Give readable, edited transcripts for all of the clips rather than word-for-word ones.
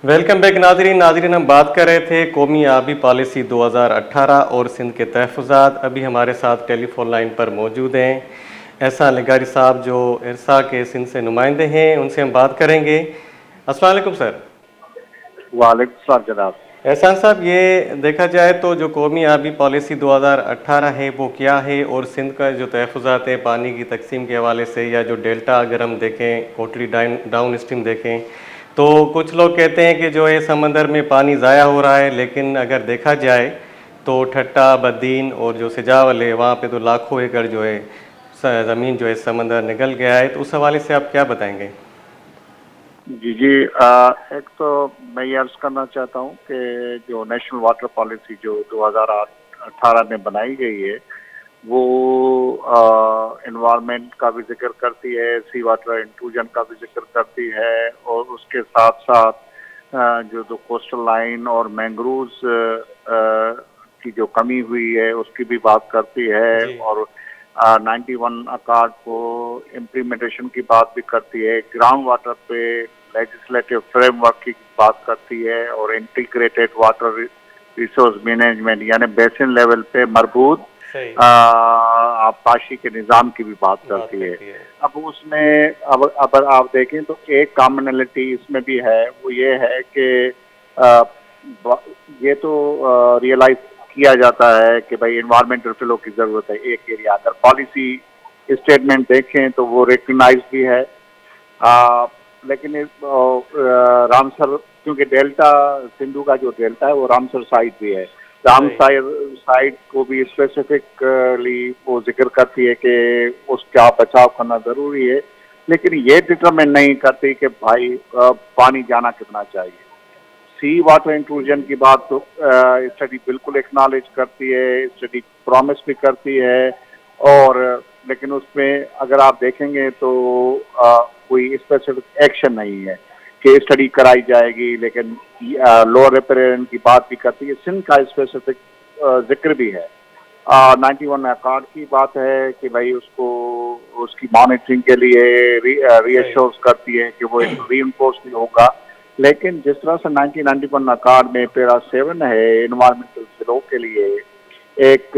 Welcome back नाजरीन हम बात कर रहे थे कौमी आबी पॉलिसी 2018 और सिंध के तहफ़्फ़ुज़ात। अभी हमारे साथ टेलीफोन लाइन पर मौजूद हैं एहसान लगारी साहब, जो इरसा के सिंध से नुमाइंदे हैं। उनसे हम बात करेंगे। अस्सलाम वालेकुम सर। वालेकुम सलाम जनाब। एहसान साहब, ये देखा जाए तो जो कौमी आबी पॉलिसी 2018 है वो क्या है, और सिंध का जो तहफ़्फ़ुज़ात है पानी की तकसीम के हवाले से, या जो डेल्टा अगर हम देखें, कोटली डाउन स्ट्रीम देखें, तो कुछ लोग कहते हैं कि जो है समंदर में पानी ज़ाया हो रहा है, लेकिन अगर देखा जाए तो ठट्टा, बद्दीन और जो सिजावल है वहाँ पे तो लाखों एकड़ जो है ज़मीन जो है समंदर निकल गया है। तो उस हवाले से आप क्या बताएंगे? जी, एक तो मैं ये अर्ज करना चाहता हूँ कि जो नेशनल वाटर पॉलिसी जो 2018 में बनाई गई है वो एनवायरनमेंट का भी जिक्र करती है, सी वाटर इंट्रूजन का भी जिक्र करती है, और उसके साथ साथ जो कोस्टल लाइन और मैंग्रोव्स की जो कमी हुई है उसकी भी बात करती है, जी। और 91 अकार्ड को इम्प्लीमेंटेशन की बात भी करती है, ग्राउंड वाटर पे लेजिस्लेटिव फ्रेमवर्क की बात करती है, और इंटीग्रेटेड वाटर रिसोर्स मैनेजमेंट यानी बेसिन लेवल पे मरबूत सही आबपाशी के निज़ाम की भी बात बात करती है। करती है। अब उसमें अब अगर आप देखें तो एक कॉमनलिटी इसमें भी है, वो ये है कि ये तो रियलाइज किया जाता है कि भाई इन्वायरमेंटल फ्लो की ज़रूरत है एक एरिया। अगर पॉलिसी स्टेटमेंट देखें तो वो रिकग्नाइज भी है, लेकिन रामसर, क्योंकि डेल्टा सिंधु का जो डेल्टा है वो रामसर साइड भी है, रामसर साइड को भी स्पेसिफिकली वो जिक्र करती है कि उसका बचाव करना ज़रूरी है, लेकिन ये डिटरमिन नहीं करती कि भाई पानी जाना कितना चाहिए। सी वाटर इंट्रूजन की बात तो स्टडी बिल्कुल एक्नॉलेज करती है, स्टडी प्रॉमिस भी करती है, और लेकिन उसमें अगर आप देखेंगे तो कोई स्पेसिफिक एक्शन नहीं है कि स्टडी कराई जाएगी, लेकिन लोअर रिपेरियन की बात भी करती है, सिंध का स्पेसिफिक जिक्र भी है। 91 अकार्ड की बात है कि भाई उसको उसकी मॉनिटरिंग के लिए रीअश्योर्स करती है कि वो री इन्फोर्स भी होगा, लेकिन जिस तरह से 1991 अकार्ड में पैरा 7 है इन्वायरमेंटल फ्लो के लिए, एक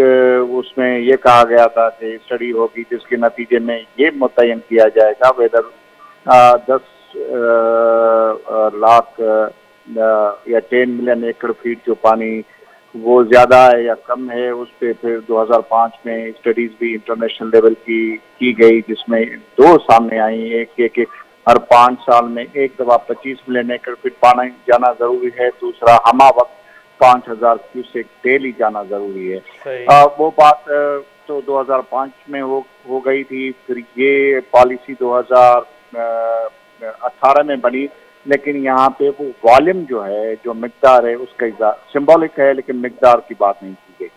उसमें ये कहा गया था कि स्टडी होगी जिसके नतीजे में ये मुतय्यन किया जाएगा वेदर 10 लाख या 10 मिलियन एकड़ फीट जो पानी वो ज़्यादा है या कम है, उस पर फिर 2005 में स्टडीज़ भी इंटरनेशनल लेवल की गई, जिसमें दो सामने आई। एक हर 5 साल में एक दफ़ा 25 मिलियन एकड़ फीट पानी जाना ज़रूरी है, दूसरा हमा वक्त 5,000 क्यूसेक डेली जाना ज़रूरी है। वो बात तो 2005 में हो गई थी, फिर ये पॉलिसी 2018 में बनी, लेकिन यहाँ पे वो वॉल्यूम जो है, जो मिकदार है, उसका सिंबॉलिक है, लेकिन मिकदार की बात नहीं की गई।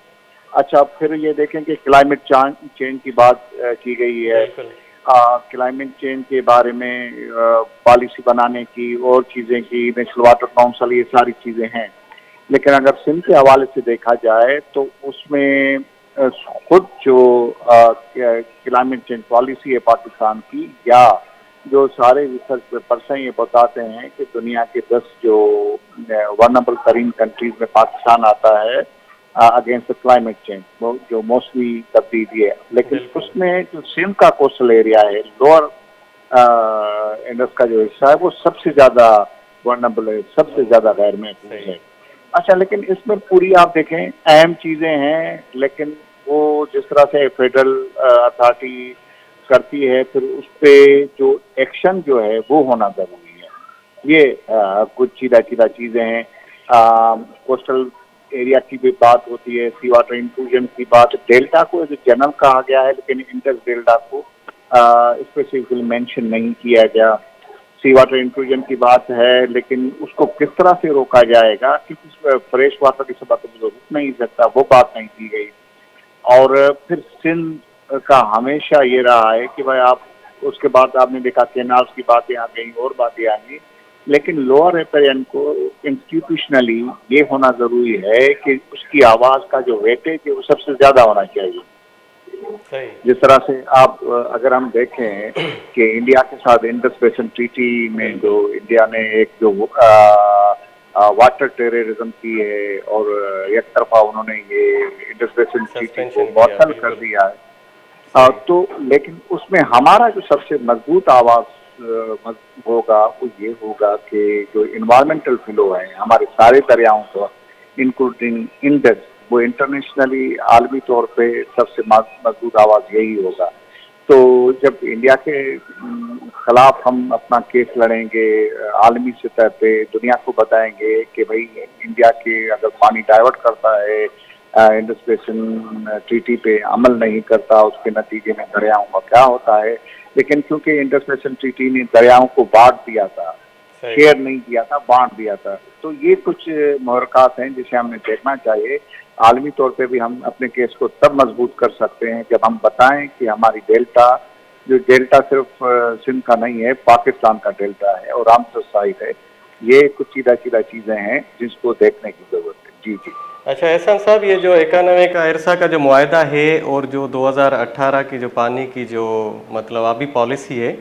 अच्छा, फिर ये देखें कि क्लाइमेट चेंज की बात की गई है। क्लाइमेट चेंज के बारे में पॉलिसी बनाने की और चीज़ें की, नेशनल वाटर काउंसिल, ये सारी चीज़ें हैं, लेकिन अगर सिंध के हवाले से देखा जाए तो उसमें खुद जो क्लाइमेट चेंज पॉलिसी है पाकिस्तान की, या जो सारे रिसर्च पेपर्स हैं ये बताते हैं कि दुनिया के 10 जो वनरेबल तरीन कंट्रीज में पाकिस्तान आता है अगेंस्ट द क्लाइमेट चेंज, जो मोस्टली तब्दीली है, लेकिन उसमें जो सिंध का कोस्टल एरिया है, लोअर इंडस का जो हिस्सा है, वो सबसे ज़्यादा वनरेबल है, सबसे ज़्यादा गैर महफूज है। अच्छा, लेकिन इसमें पूरी आप देखें अहम चीज़ें हैं, लेकिन वो जिस तरह से फेडरल अथॉरिटी करती है, फिर उस पर जो एक्शन जो है वो होना ज़रूरी है। ये कुछ चीज़ा चीज़ें हैं। कोस्टल एरिया की भी बात होती है, सी वाटर इंक्लूजन की बात, डेल्टा को जो जनरल कहा गया है, लेकिन इंडस डेल्टा को स्पेसिफिकली मेंशन नहीं किया गया। सी वाटर इंक्लूजन की बात है, लेकिन उसको किस तरह से रोका जाएगा, क्योंकि फ्रेश वाटर की सब तो रुक नहीं सकता, वो बात नहीं की गई। और फिर सिंध का हमेशा ये रहा है कि भाई आप उसके बाद आपने देखा केनाल्स की बातें आ गई और बातें आ गई, लेकिन लोअर रिपेरियन को इंस्टीट्यूशनली ये होना ज़रूरी है कि उसकी आवाज़ का जो वेटेज है वो सबसे ज़्यादा होना चाहिए। जिस तरह से आप अगर हम देखें कि इंडिया के साथ इंडस बेसिन ट्रीटी में जो इंडिया ने एक जो वाटर टेररिज्म की है और एक तरफा उन्होंने ये इंडस बेसिन ट्रीटी को सस्पेंशन किया मअतल कर बिल्कुल दिया है। सही। तो लेकिन उसमें हमारा जो सबसे मजबूत आवाज होगा वो ये होगा कि जो इन्वायरमेंटल फ्लो है हमारे सारे दरियाओं को इंक्लूडिंग इंडस, वो इंटरनेशनली आलमी तौर पे सबसे मजबूत आवाज यही होगा। तो जब इंडिया के खिलाफ हम अपना केस लड़ेंगे आलमी सतह पे, दुनिया को बताएंगे कि भाई इंडिया के अगर पानी डाइवर्ट करता है, इंडस बेसिन ट्रीटी पे अमल नहीं करता, उसके नतीजे में दरियाओं का क्या होता है। लेकिन क्योंकि इंडस बेसिन ट्रीटी ने दरियाओं को बांट दिया था, सही शेयर नहीं किया था, बांट दिया था, तो ये कुछ मुहरक़ात हैं जिसे हमें देखना चाहिए। आलमी तौर पे भी हम अपने केस को तब मजबूत कर सकते हैं जब हम बताएं कि हमारी डेल्टा, जो डेल्टा सिर्फ सिंध का नहीं है, पाकिस्तान का डेल्टा है और रामसर साइट है। ये कुछ सीधा सीधा चीज़ें हैं जिसको देखने की ज़रूरत है। जी जी। अच्छा एहसान साहब, ये जो 91 का इरसा का जो मुआहदा है और जो 2018 की जो पानी की जो मतलब अभी पॉलिसी है,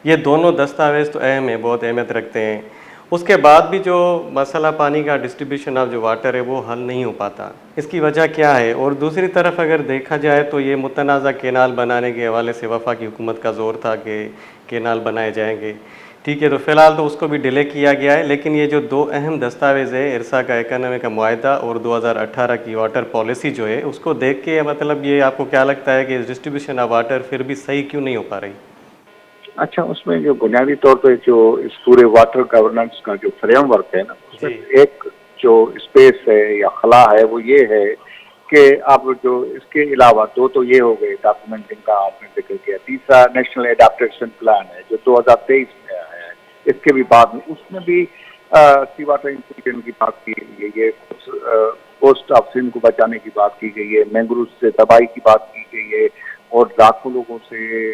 ये दोनों दस्तावेज तो अहम है, बहुत अहमियत रखते हैं। उसके बाद भी जो मसला पानी का डिस्ट्रीब्यूशन ऑफ जो वाटर है वो हल नहीं हो पाता, इसकी वजह क्या है? और दूसरी तरफ अगर देखा जाए तो ये मुतनाज़ा केनाल बनाने के हवाले से वफा की हुकूमत का ज़ोर था कि केनाल बनाए जाएंगे, ठीक है, तो फ़िलहाल तो उसको भी डिले किया गया है। लेकिन ये जो दो अहम दस्तावेज़ है, इरसा का 91 का मुआहदा और 2018 की वाटर पॉलिसी जो है, उसको देख के मतलब ये आपको क्या लगता है कि डिस्ट्रीब्यूशन ऑफ वाटर फिर भी सही क्यों नहीं हो पा रही? अच्छा, उसमें जो बुनियादी तौर पे जो इस पूरे वाटर गवर्नेंस का जो फ्रेमवर्क है ना, उसमें जी एक जो स्पेस है या खला है वो ये है कि अब जो इसके अलावा दो तो ये हो गए डॉक्यूमेंट जिनका आपने जिक्र किया, तीसरा नेशनल एडाप्टेशन प्लान है जो 2023 में आया है। इसके भी बाद में उसमें भी सी वाटर इंक्लूजन की बात की गई है, ये कोस्ट ऑफ सिंध को बचाने की बात की गई है, मैंग्रोव से तबाही की बात की गई है और लाखों लोगों से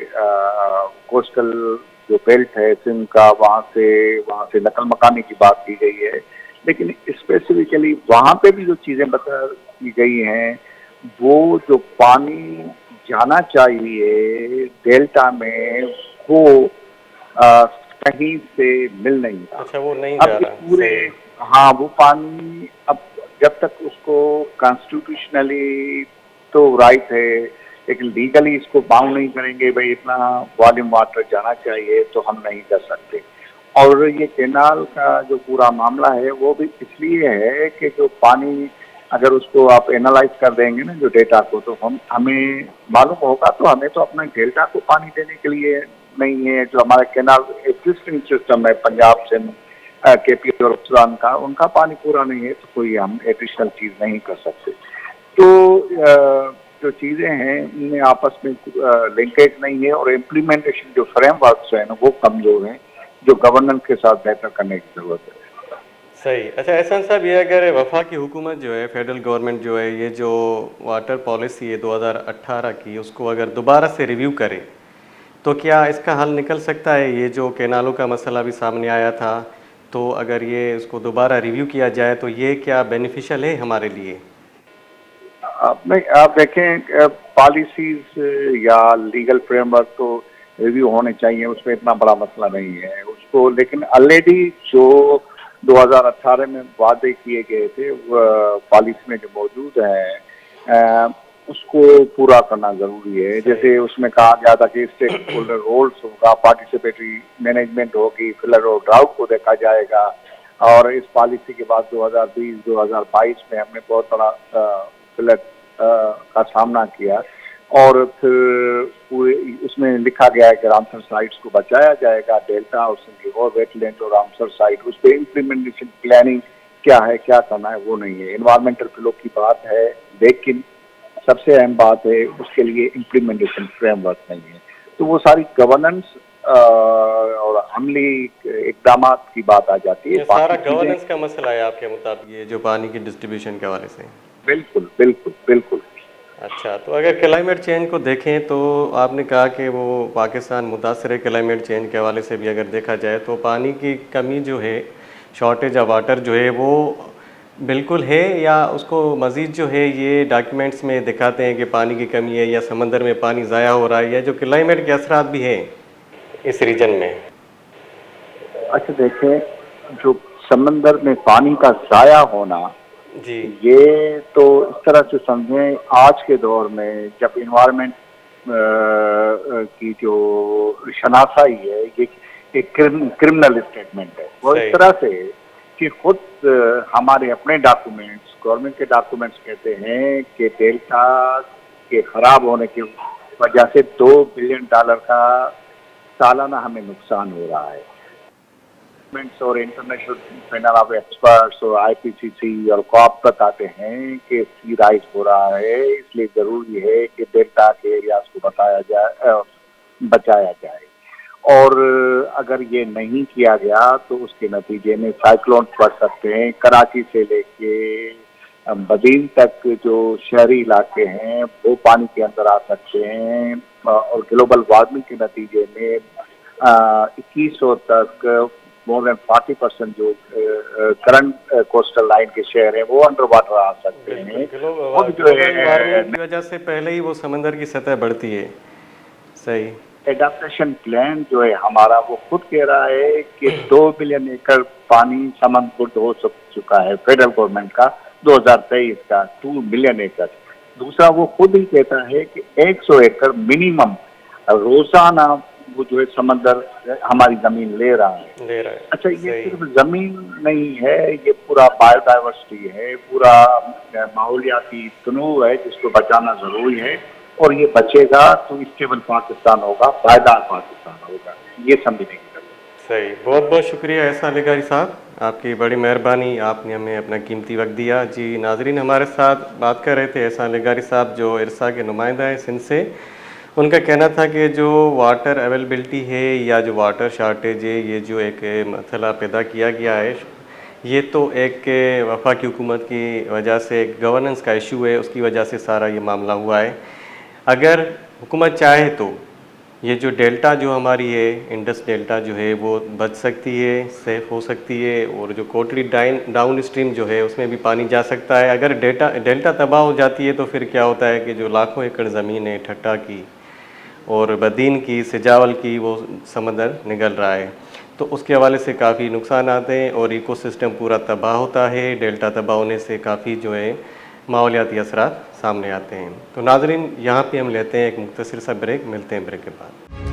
कोस्टल जो बेल्ट है सिंध का, वहाँ से नकल मकानी की बात की गई है। लेकिन स्पेसिफिकली वहाँ पे भी जो चीज़ें बता की गई हैं, वो जो पानी जाना चाहिए डेल्टा में वो अ, कहीं से मिल नहीं रहा। अच्छा, वो नहीं अब जा ये रहा, पूरे, सही। हाँ, वो पानी अब जब तक उसको कॉन्स्टिट्यूशनली तो राइट है, लेकिन लीगली इसको बाउंड नहीं करेंगे भाई इतना वॉल्यूम वाटर जाना चाहिए, तो हम नहीं कर सकते। और ये केनाल का जो पूरा मामला है वो भी इसलिए है कि जो पानी अगर उसको आप एनालाइज कर देंगे ना जो डेटा को, तो हमें मालूम होगा, तो हमें तो अपना डेल्टा को पानी देने के लिए नहीं है। जो हमारा केनाल एग्जिस्टिंग सिस्टम है पंजाब से केपी और सुदान का, उनका पानी पूरा नहीं है, तो कोई हम एडिशनल चीज़ नहीं कर सकते। तो जो चीज़ें हैं इनमें आपस में लिंकेज नहीं है और इम्प्लीमेंटेशन जो फ्रेमवर्क्स हैं ना वो कमज़ोर हैं, जो गवर्नेंस के साथ बेहतर करने की ज़रूरत है। सही। अच्छा एहसान साहब, ये अगर वफा की हुकूमत जो है, फेडरल गवर्नमेंट जो है, ये जो वाटर पॉलिसी है 2018 की, उसको अगर दोबारा से रिव्यू करे तो क्या इसका हल निकल सकता है? ये जो केनालों का मसला भी सामने आया था, तो अगर ये उसको दोबारा रिव्यू किया जाए तो ये क्या बेनिफिशियल है हमारे लिए? नहीं, आप देखें पॉलिसीज या लीगल फ्रेमवर्क तो रिव्यू होने चाहिए, उसमें इतना बड़ा मसला नहीं है उसको। लेकिन ऑलरेडी जो 2018 में वादे किए गए थे पॉलिसी में जो मौजूद है उसको पूरा करना जरूरी है। जैसे उसमें कहा गया था कि स्टेक होल्डर रोल्स होगा, पार्टिसिपेटरी मैनेजमेंट होगी, फ्लड और ड्राउट को देखा जाएगा। और इस पॉलिसी के बाद 2020-2022 में हमने बहुत बड़ा फ्लड का सामना किया और फिर पूरे उसमें लिखा गया है कि रामसर साइट्स को बचाया जाएगा, डेल्टा और सिंध और वेटलैंड और रामसर साइट, उस पर इम्प्लीमेंटेशन प्लानिंग क्या है, क्या करना है वो नहीं है। इन्वायरमेंटल फ्लो की बात है, लेकिन सबसे अहम बात है उसके लिए इम्प्लीमेंटेशन फ्रेमवर्क नहीं है। तो वो सारी गवर्नेंस और अमली इकदाम की बात आ जाती है। ये सारा बाकी चीजें गवर्नेंस का मसला है आपके मुताबिक, ये जो पानी की डिस्ट्रीब्यूशन के हवाले से? बिल्कुल बिल्कुल बिल्कुल। अच्छा, तो अगर क्लाइमेट चेंज को देखें तो आपने कहा कि वो पाकिस्तान मुतासर है क्लाइमेट चेंज के हवाले से भी अगर देखा जाए तो पानी की कमी जो है, शॉर्टेज ऑफ वाटर जो है वो बिल्कुल है, या उसको मज़ीद जो है ये डॉक्यूमेंट्स में दिखाते हैं कि पानी की कमी है या समंदर में पानी ज़ाया हो रहा है, या जो क्लाइमेट के असरात भी हैं इस रीजन में? अच्छा देखें, जो समंदर में पानी का साया होना, जी, ये तो इस तरह से समझें, आज के दौर में जब इन्वायरमेंट की जो शनासाई है, ये एक क्रिमिनल स्टेटमेंट है। वो इस सही, तरह से कि खुद हमारे अपने डॉक्यूमेंट्स, गवर्नमेंट के डॉक्यूमेंट्स कहते हैं कि डेल्टा के खराब होने की वजह से $2 बिलियन का सालाना हमें नुकसान हो रहा है। गवर्नमेंट्स और इंटरनेशनल पैनल ऑफ एक्सपर्ट्स और आईपीसीसी और कॉप बताते हैं कि सी राइज हो रहा है, इसलिए जरूरी है कि डेल्टा के एरियाज को बचाया जाए। और अगर ये नहीं किया गया तो उसके नतीजे में साइक्लोन बढ़ सकते हैं। कराची से लेके बदीन तक जो शहरी इलाके हैं वो पानी के अंदर आ सकते हैं, और ग्लोबल वार्मिंग के नतीजे में 2100 तक मोर देन 40% जो करंट कोस्टल लाइन के शहर हैं वो अंडर वाटर आ सकते हैं। और जो ग्लोबल है वार्मिंग की वजह से पहले ही वो समंदर की सतह बढ़ती है। सही, एडाप्टेशन प्लान जो है हमारा, वो खुद कह रहा है कि 2 बिलियन एकड़ पानी समंदबुद्ध हो चुका है फेडरल गवर्नमेंट का 2023 का 2 बिलियन एकड़। दूसरा वो खुद ही कहता है कि 100 एकड़ मिनिमम रोजाना वो जो है समंदर हमारी जमीन ले रहा है। ले रहा है, अच्छा, ये सही, सिर्फ जमीन नहीं है, ये पूरा बायोडाइवर्सिटी है, पूरा माहौलियाती तनों है जिसको बचाना जरूरी है। और ये बचेगा तो स्टेबल पाकिस्तान होगा, पायदार पाकिस्तान होगा, ये समझने की जरूरत है। सही। बहुत बहुत शुक्रिया एहसान अधिकारी साहब, आपकी बड़ी मेहरबानी, आपने हमें अपना कीमती वक्त दिया। जी नाजरीन, हमारे साथ बात कर रहे थे एहसान अधिकारी साहब जो इरसा के नुमाइंदा हैं सिंध से। उनका कहना था कि जो वाटर अवेलेबिलिटी है या जो वाटर शार्टेज है, ये जो एक मसला पैदा किया गया है, ये तो एक वफाकी हुकूमत की वजह से एक गवर्नेंस का इशू है, उसकी वजह से सारा ये मामला हुआ है। अगर हुकूमत चाहे तो ये जो डेल्टा जो हमारी है, इंडस डेल्टा जो है वो बच सकती है, सेफ हो सकती है, और जो कोटली डाउन स्ट्रीम जो है उसमें भी पानी जा सकता है। अगर डेल्टा तबाह हो जाती है तो फिर क्या होता है कि जो लाखों एकड़ ज़मीन है ठट्टा की और बदीन की, सिजावल की, वो समंदर निगल रहा है, तो उसके हवाले से काफ़ी नुकसान आते हैं और इकोसिस्टम पूरा तबाह होता है। डेल्टा तबाह होने से काफ़ी जो है माहौलियाती असरात सामने आते हैं। तो नाजरीन, यहाँ पे हम लेते हैं एक मुख्तसर सा ब्रेक, मिलते हैं ब्रेक के बाद।